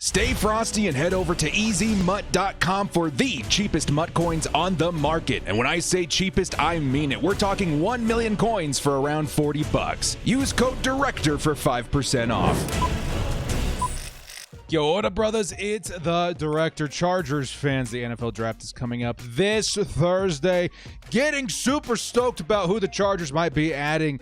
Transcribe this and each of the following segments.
Stay frosty and head over to EasyMut.com for the cheapest MUT coins on the market. And when I say cheapest, I mean it. We're talking 1 million coins for around 40 bucks. Use code DIRECTOR for 5% off. Yo, what up, brothers? It's the Director. Chargers fans, the NFL draft is coming up this Thursday. Getting super stoked about who the Chargers might be adding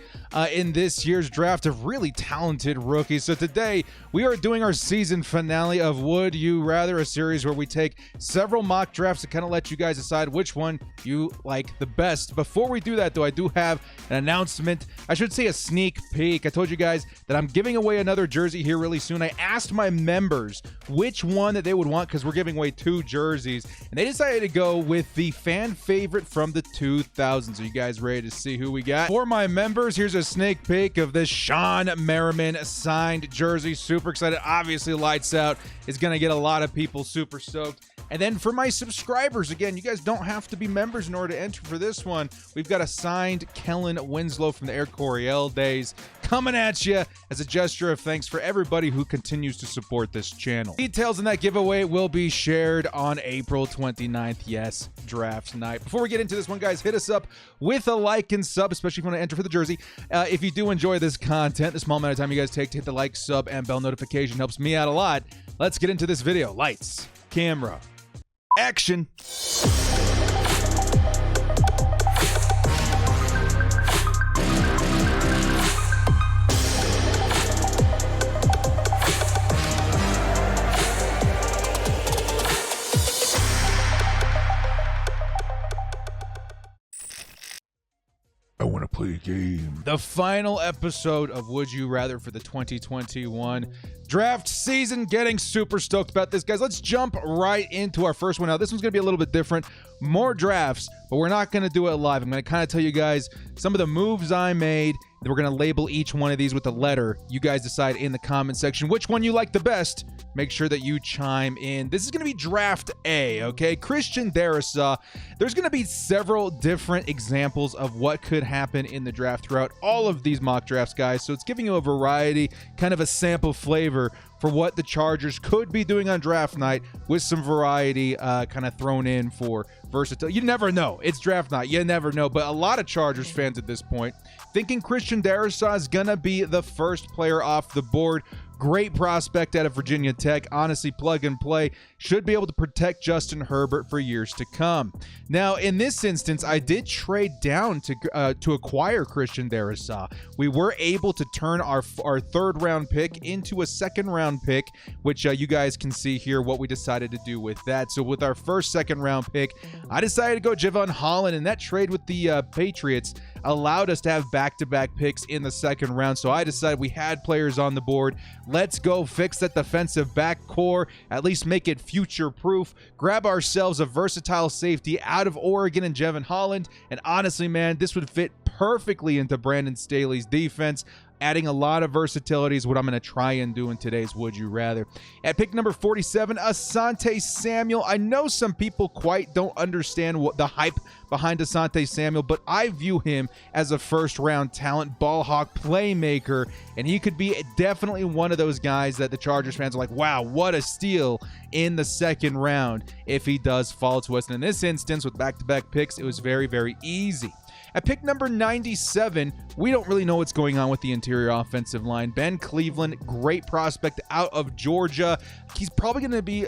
in this year's draft of really talented rookies. So today, we are doing our season finale of Would You Rather, a series where we take several mock drafts to kind of let you guys decide which one you like the best. Before we do that, though, I do have an announcement. I should say a sneak peek. I told you guys that I'm giving away another jersey here really soon. I asked my members which one that they would want because we're giving away 2 jerseys, and they decided to go with the fan favorite from the 2000s. Are you guys ready to see who we got? For my members, here's a sneak peek of this Sean Merriman signed jersey. Super excited. Obviously, lights out is going to get a lot of people super stoked. And then for my subscribers, again, you guys don't have to be members in order to enter for this one. We've got a signed Kellen Winslow from the Air Coryell days coming at you as a gesture of thanks for everybody who continues to support this channel. Details in that giveaway will be shared on April 29th. Yes, draft night. Before we get into this one, guys, hit us up with a like and sub, especially if you want to enter for the jersey. If you do enjoy this content, the small amount of time you guys take to hit the like, sub, and bell notification helps me out a lot. Let's get into this video. Lights, camera, action. I want to play a game. The final episode of Would You Rather for the 2021 draft season. Getting super stoked about this, guys. Let's jump right into our first one. Now, this one's going to be a little bit different. More drafts, but we're not going to do it live. I'm going to kind of tell you guys some of the moves I made. We're going to label each one of these with a letter. You guys decide in the comment section which one you like the best. Make sure that you chime in. This is going to be draft A, okay? Christian Darrisaw. There's going to be several different examples of what could happen in the draft throughout all of these mock drafts, guys. So it's giving you a variety, kind of a sample flavor for what the Chargers could be doing on draft night with some variety kind of thrown in for versatility. You never know. It's draft night. You never know. But a lot of Chargers fans at this point thinking Christian Darrisaw is going to be the first player off the board. Great prospect out of Virginia Tech. Honestly, plug and play. Should be able to protect Justin Herbert for years to come. Now, in this instance, I did trade down to acquire Christian Darrisaw. We were able to turn our 3rd round pick into a 2nd round pick, which you guys can see here what we decided to do with that. So with our first 2nd round pick, I decided to go Jevon Holland, and that trade with the Patriots allowed us to have back-to-back picks in the 2nd round. So I decided we had players on the board. Let's go fix that defensive back core, at least make it future-proof, grab ourselves a versatile safety out of Oregon and Jevon Holland. And honestly, man, this would fit perfectly into Brandon Staley's defense. Adding a lot of versatility is what I'm going to try and do in today's Would You Rather. At pick number 47, Asante Samuel. I know some people quite don't understand what the hype behind Asante Samuel, but I view him as a first-round talent, ball hawk, playmaker, and he could be definitely one of those guys that the Chargers fans are like, wow, what a steal in the 2nd round if he does fall to us. And in this instance, with back-to-back picks, it was very, very easy. At pick number 97, we don't really know what's going on with the interior offensive line. Ben Cleveland, great prospect out of Georgia. He's probably going to be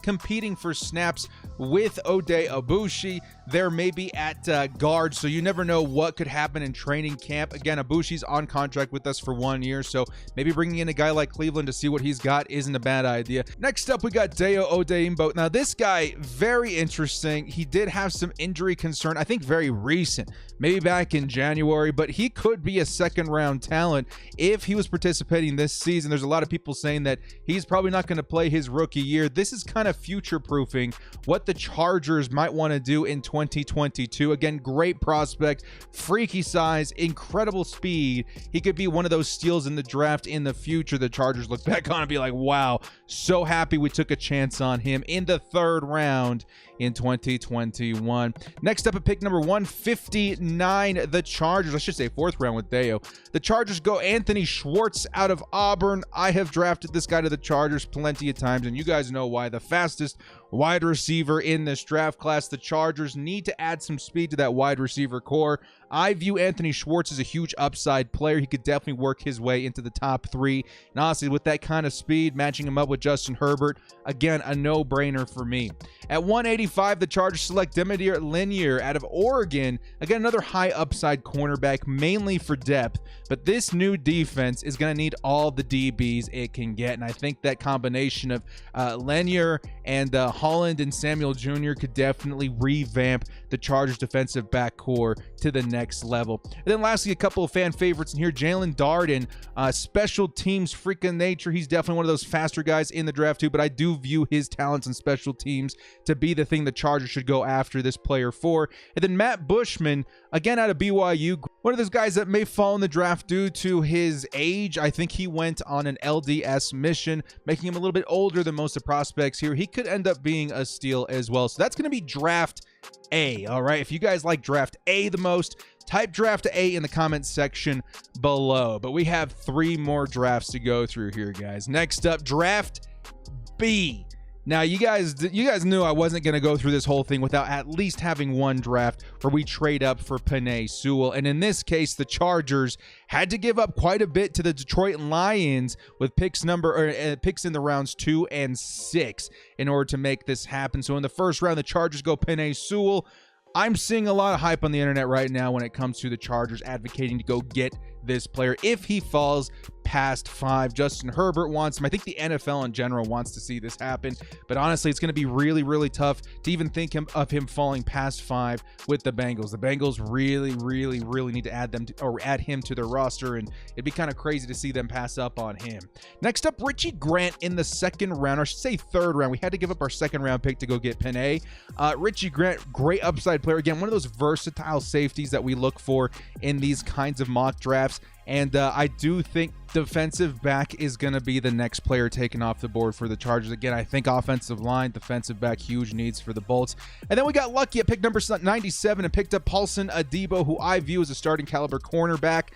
competing for snaps with Ode Abushi. There may be at guard, so you never know what could happen in training camp. Again, Abushi's on contract with us for 1 year, so maybe bringing in a guy like Cleveland to see what he's got isn't a bad idea. Next up, we got Dayo Odeimbo. Now, this guy, very interesting. He did have some injury concern, I think very recent, maybe back in January, but he could be a 2nd round talent if he was participating this season. There's a lot of people saying that he's probably not going to play his rookie year. This is kind of future-proofing what the Chargers might want to do in 2022. Again, great prospect, freaky size, incredible speed. He could be one of those steals in the draft in the future. The Chargers look back on and be like, wow, so happy we took a chance on him in the 3rd round in 2021. Next up at pick number 159, 9, the Chargers, I should say 4th round with Deo. The Chargers go Anthony Schwartz out of Auburn. I have drafted this guy to the Chargers plenty of times, and you guys know why. The fastest wide receiver in this draft class. The Chargers need to add some speed to that wide receiver core. I view Anthony Schwartz as a huge upside player. He could definitely work his way into the top 3. And honestly, with that kind of speed, matching him up with Justin Herbert, again, a no-brainer for me. At 185, the Chargers select Demeter Lanier out of Oregon. Again, another high upside cornerback, mainly for depth. But this new defense is going to need all the DBs it can get. And I think that combination of Lanier and Holland and Samuel Jr. could definitely revamp the Chargers defensive back core to the next level. And then lastly, a couple of fan favorites in here. Jalen Darden, special teams freak of nature. He's definitely one of those faster guys in the draft too, but I do view his talents in special teams to be the thing the Chargers should go after this player for. And then Matt Bushman, again out of BYU, one of those guys that may fall in the draft due to his age. I think he went on an LDS mission, making him a little bit older than most of the prospects here. He could end up being a steal as well. So that's going to be draft A. All right, if you guys like draft A the most, type draft A in the comments section below. But we have 3 more drafts to go through here, guys. Next up, draft B. Now, you guys knew I wasn't going to go through this whole thing without at least having one draft where we trade up for Penei Sewell. And in this case, the Chargers had to give up quite a bit to the Detroit Lions with picks in the rounds 2 and 6 in order to make this happen. So in the first round, the Chargers go Penei Sewell. I'm seeing a lot of hype on the internet right now when it comes to the Chargers advocating to go get this player if he falls past 5. Justin Herbert wants him. I think the NFL in general wants to see this happen, but honestly, it's going to be really, really tough to even think of him falling past 5 with the Bengals. The Bengals really, really, really need to add him to their roster, and it'd be kind of crazy to see them pass up on him. Next up, Richie Grant in the 2nd round, or I should say 3rd round. We had to give up our 2nd round pick to go get Penei. Richie Grant, great upside player. Again, one of those versatile safeties that we look for in these kinds of mock drafts. And I do think defensive back is going to be the next player taken off the board for the Chargers. Again, I think offensive line, defensive back, huge needs for the Bolts. And then we got lucky at pick number 97 and picked up Paulson Adebo, who I view as a starting caliber cornerback.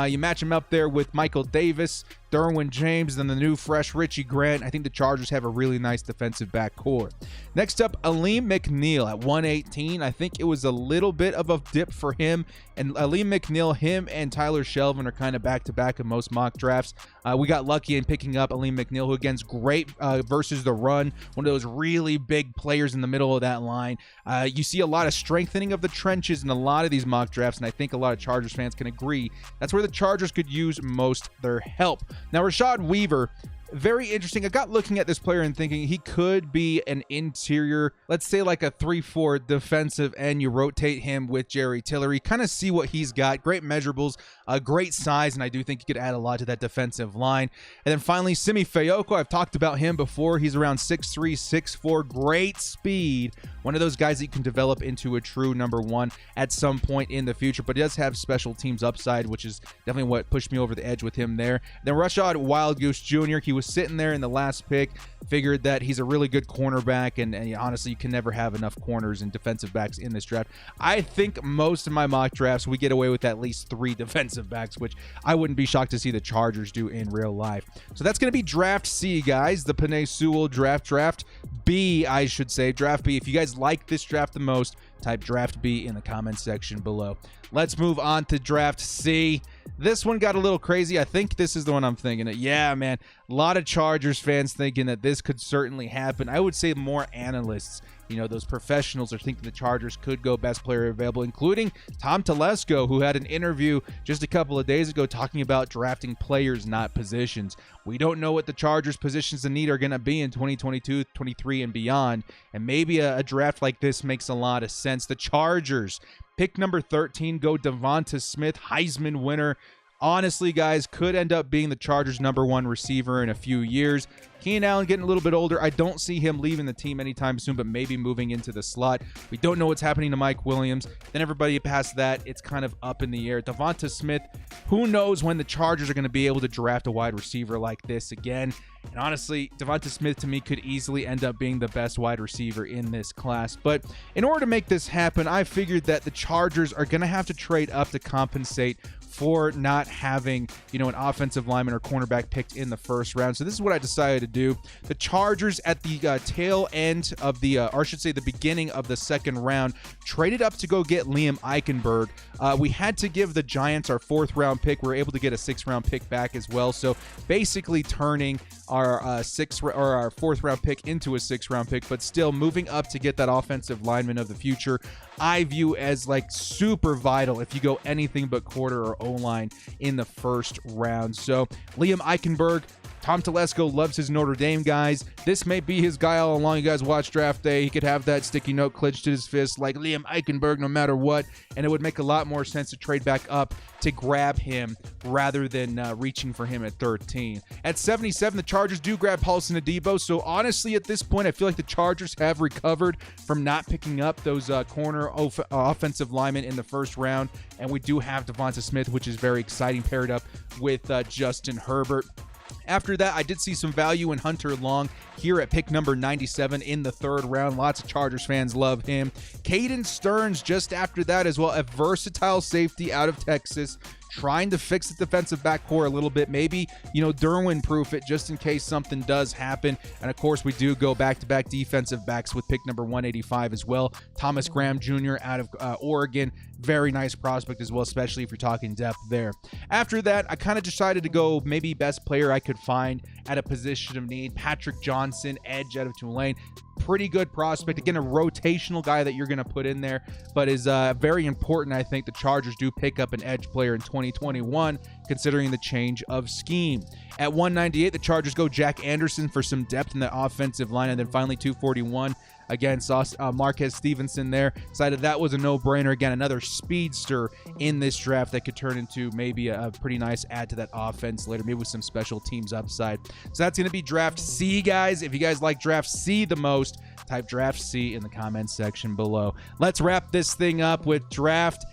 You match him up there with Michael Davis, Derwin James, then the new fresh Richie Grant. I think the Chargers have a really nice defensive back core. Next up, Alim McNeill at 118. I think it was a little bit of a dip for him. And Alim McNeill, him and Tyler Shelvin are kind of back-to-back in most mock drafts. We got lucky in picking up Alim McNeill, who again's great versus the run. One of those really big players in the middle of that line. You see a lot of strengthening of the trenches in a lot of these mock drafts, and I think a lot of Chargers fans can agree that's where the Chargers could use most their help. Now, Rashad Weaver, very interesting. I got looking at this player and thinking he could be an interior, let's say like a 3-4 defensive end. You rotate him with Jerry Tillery, kind of see what he's got. Great measurables, great size, and I do think he could add a lot to that defensive line. And then finally, Simi Fehoko. I've talked about him before. He's around 6'3", 6'4", great speed. One of those guys that you can develop into a true number 1 at some point in the future, but he does have special teams upside, which is definitely what pushed me over the edge with him there. Then Rashad Wild Goose Jr., he was sitting there in the last pick, figured that he's a really good cornerback, and honestly, you can never have enough corners and defensive backs in this draft. I think most of my mock drafts, we get away with at least 3 defensive backs, which I wouldn't be shocked to see the Chargers do in real life. So that's going to be draft C, guys, the Penei Sewell draft B, I should say, draft B. If you guys like this draft the most, type draft B in the comments section below. Let's move on to draft C. This one got a little crazy. I think this is the one I'm thinking of. Yeah, man. A lot of Chargers fans thinking that this could certainly happen. I would say more analysts, those professionals are thinking the Chargers could go best player available, including Tom Telesco, who had an interview just a couple of days ago talking about drafting players, not positions. We don't know what the Chargers' positions in need are going to be in 2022, 23, and beyond, and maybe a draft like this makes a lot of sense. The Chargers, pick number 13, go Devonta Smith, Heisman winner. Honestly, guys, could end up being the Chargers' number 1 receiver in a few years. Keenan Allen getting a little bit older. I don't see him leaving the team anytime soon, but maybe moving into the slot. We don't know what's happening to Mike Williams. Then everybody past that, it's kind of up in the air. Devonta Smith, who knows when the Chargers are going to be able to draft a wide receiver like this again. And honestly, Devonta Smith to me could easily end up being the best wide receiver in this class. But in order to make this happen, I figured that the Chargers are going to have to trade up to compensate for not having, an offensive lineman or cornerback picked in the first round. So this is what I decided to do. The Chargers at the tail end of the beginning of the second round, traded up to go get Liam Eichenberg. We had to give the Giants our 4th round pick. We were able to get a 6th round pick back as well. So basically turning our 4th round pick into a 6th round pick, but still moving up to get that offensive lineman of the future. I view as like super vital if you go anything but quarter or O-line in the first round. So Liam Eichenberg, Tom Telesco loves his Notre Dame guys. This may be his guy all along. You guys watch Draft Day. He could have that sticky note clenched to his fist like Liam Eichenberg no matter what, and it would make a lot more sense to trade back up to grab him rather than reaching for him at 13. At 77, the Chargers do grab Paulson Adebo. So honestly, at this point, I feel like the Chargers have recovered from not picking up those corner offensive linemen in the first round, and we do have Devonta Smith, which is very exciting, paired up with Justin Herbert. After that, I did see some value in Hunter Long here at pick number 97 in the 3rd round. Lots of Chargers fans love him. Caden Stearns just after that as well, a versatile safety out of Texas, trying to fix the defensive backcourt a little bit. Maybe, Derwin-proof it just in case something does happen. And of course, we do go back-to-back defensive backs with pick number 185 as well. Thomas Graham Jr. out of Oregon. Very nice prospect as well, especially if you're talking depth there. After that, I kind of decided to go maybe best player I could find at a position of need. Patrick Johnson, edge out of Tulane. Pretty good prospect. Again, a rotational guy that you're going to put in there, but is very important. I think the Chargers do pick up an edge player in 2021, considering the change of scheme. At 198, the Chargers go Jack Anderson for some depth in the offensive line, and then finally 241. Again, saw Marquez Stevenson there. Decided that was a no-brainer. Again, another speedster in this draft that could turn into maybe a pretty nice add to that offense later, maybe with some special teams upside. So that's going to be Draft C, guys. If you guys like Draft C the most, type Draft C in the comments section below. Let's wrap this thing up with Draft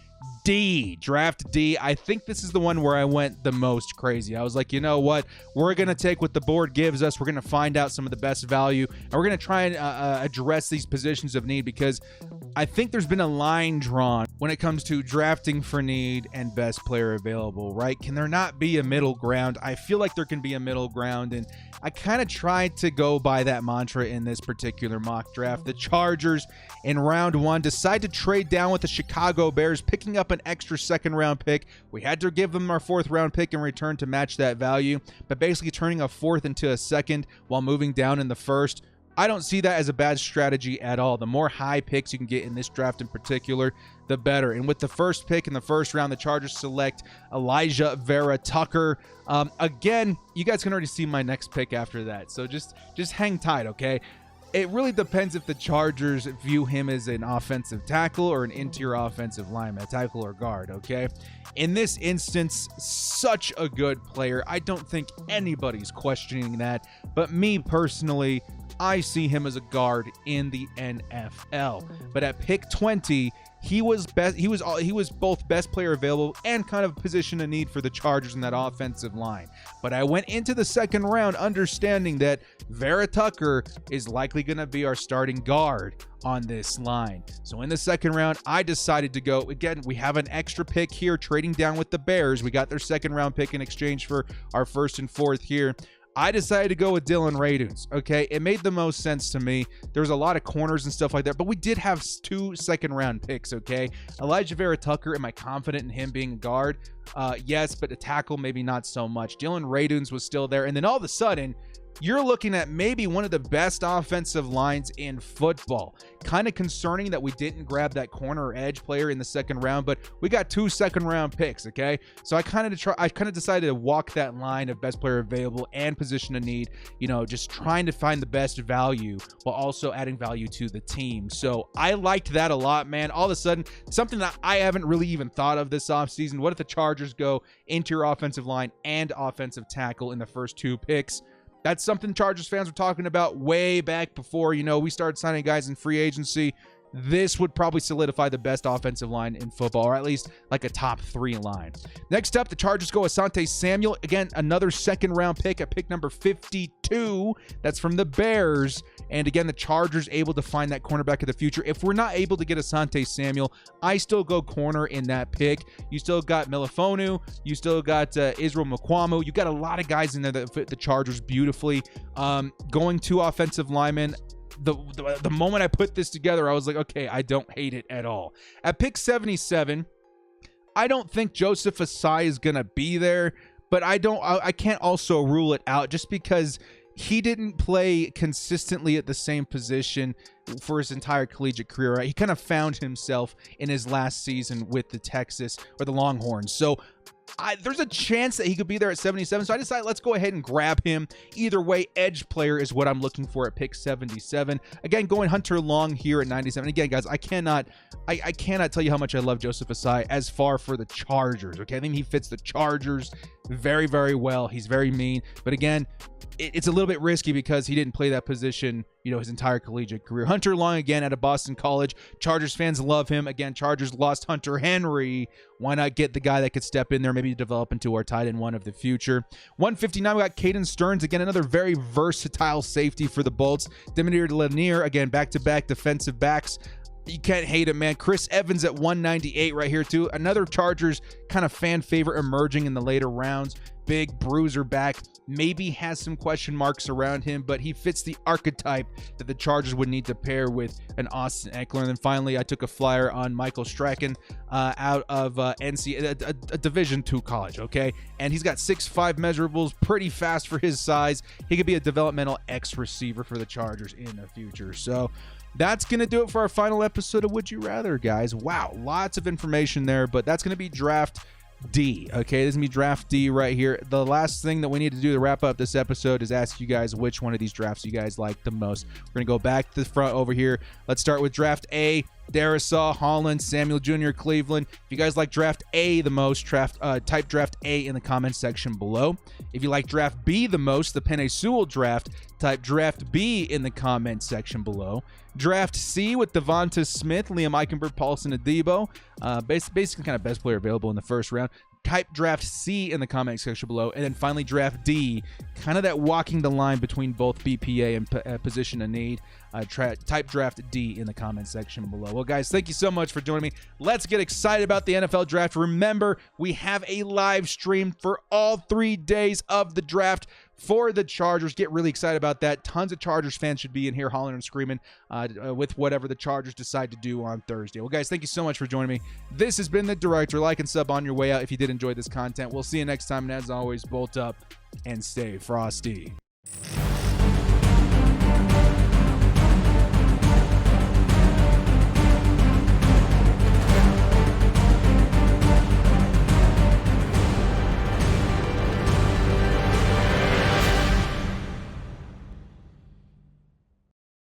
D. Draft D. I think this is the one where I went the most crazy. I was like, you know what? We're going to take what the board gives us. We're going to find out some of the best value, and we're going to try and address these positions of need, because I think there's been a line drawn when it comes to drafting for need and best player available, right? Can there not be a middle ground? I feel like there can be a middle ground, and I kind of tried to go by that mantra in this particular mock draft. The Chargers in round 1 decide to trade down with the Chicago Bears, picking up an extra 2nd round pick. We had to give them our 4th round pick in return to match that value, but basically turning a 4th into a 2nd while moving down in the 1st. I don't see that as a bad strategy at all. The more high picks you can get in this draft in particular, the better. And with the first pick in the 1st round, the Chargers select Elijah Vera Tucker. Again, you guys can already see my next pick after that, so just hang tight, okay? It really depends if the Chargers view him as an offensive tackle or an interior offensive lineman, a tackle or guard, okay? In this instance, such a good player. I don't think anybody's questioning that, but me personally, I see him as a guard in the NFL. But at pick 20, he was both best player available and kind of position of need for the Chargers in that offensive line. But I went into the 2nd round understanding that Vera Tucker is likely going to be our starting guard on this line. So in the 2nd round, I decided to go, again, we have an extra pick here trading down with the Bears. We got their 2nd round pick in exchange for our 1st and 4th here. I decided to go with Dillon Radunz, okay? It made the most sense to me. There was a lot of corners and stuff like that, but we did have 2 2nd-round picks, okay? Elijah Vera Tucker, am I confident in him being a guard? Yes, but a tackle, maybe not so much. Dillon Radunz was still there, and then all of a sudden, you're looking at maybe one of the best offensive lines in football. Kind of concerning that we didn't grab that corner or edge player in the 2nd round, but we got 2 2nd-round picks, okay? So I kind of decided to walk that line of best player available and position of need, just trying to find the best value while also adding value to the team. So I liked that a lot, man. All of a sudden, something that I haven't really even thought of this offseason. What if the Chargers go interior offensive line and offensive tackle in the first 2 picks? That's something Chargers fans were talking about way back before, we started signing guys in free agency. This would probably solidify the best offensive line in football, or at least like a top 3 line. Next up, the Chargers go Asante Samuel. Again, another second-round pick at pick number 52. That's from the Bears. And again, the Chargers able to find that cornerback of the future. If we're not able to get Asante Samuel, I still go corner in that pick. You still got Milifonu. You still got Israel Mukwamu. You got a lot of guys in there that fit the Chargers beautifully. Going to offensive linemen, the moment I put this together, I was like, okay, I don't hate it at all. At pick 77, I don't think Joseph Asai is going to be there, but I can't also rule it out just because he didn't play consistently at the same position for his entire collegiate career. Right? He kind of found himself in his last season with the Texas or the Longhorns. So there's a chance that he could be there at 77. So I decided let's go ahead and grab him. Either way, edge player is what I'm looking for at pick 77. Again, going Hunter Long here at 97. Again, guys, I cannot tell you how much I love Joseph Asai as far for the Chargers. Okay, I think he fits the Chargers very, very well. He's very mean, but again, it's a little bit risky because he didn't play that position, his entire collegiate career. Hunter Long, again, out of Boston College. Chargers fans love him. Again, Chargers lost Hunter Henry. Why not get the guy that could step in there, maybe develop into our tight end one of the future? 159, we got Caden Stearns. Again, another very versatile safety for the Bolts. Demeter Lanier, again, back-to-back defensive backs. You can't hate it, man. Chris Evans at 198 right here, too. Another Chargers kind of fan favorite emerging in the later rounds. Big bruiser back. Maybe has some question marks around him, but he fits the archetype that the Chargers would need to pair with an Austin Eckler. And then finally, I took a flyer on Michael Strachan out of NC, a Division II college, okay? And he's got 6'5" measurables, pretty fast for his size. He could be a developmental X receiver for the Chargers in the future. So that's going to do it for our final episode of Would You Rather, guys. Wow, lots of information there, but that's going to be Draft D. Okay, this is going to be Draft D right here. The last thing that we need to do to wrap up this episode is ask you guys which one of these drafts you guys like the most. We're going to go back to the front over here. Let's start with Draft A. Darisaw, Holland, Samuel Jr., Cleveland. If you guys like Draft A the most, type Draft A in the comments section below. If you like Draft B the most, the Penei Sewell draft, type Draft B in the comments section below. Draft C with Devonta Smith, Liam Eichenberg, Paulson Adebo. Basically kind of best player available in the first round. Type Draft C in the comment section below. And then finally Draft D, kind of that walking the line between both BPA and position of need. Type Draft D in the comment section below. Well, guys, thank you so much for joining me. Let's get excited about the NFL draft. Remember, we have a live stream for all 3 days of the draft for the Chargers. Get really excited about that. Tons of Chargers fans should be in here hollering and screaming with whatever the Chargers decide to do on Thursday. Well, guys, thank you so much for joining me. This has been The Director. Like and sub on your way out if you did enjoy this content. We'll see you next time, and as always, bolt up and stay frosty.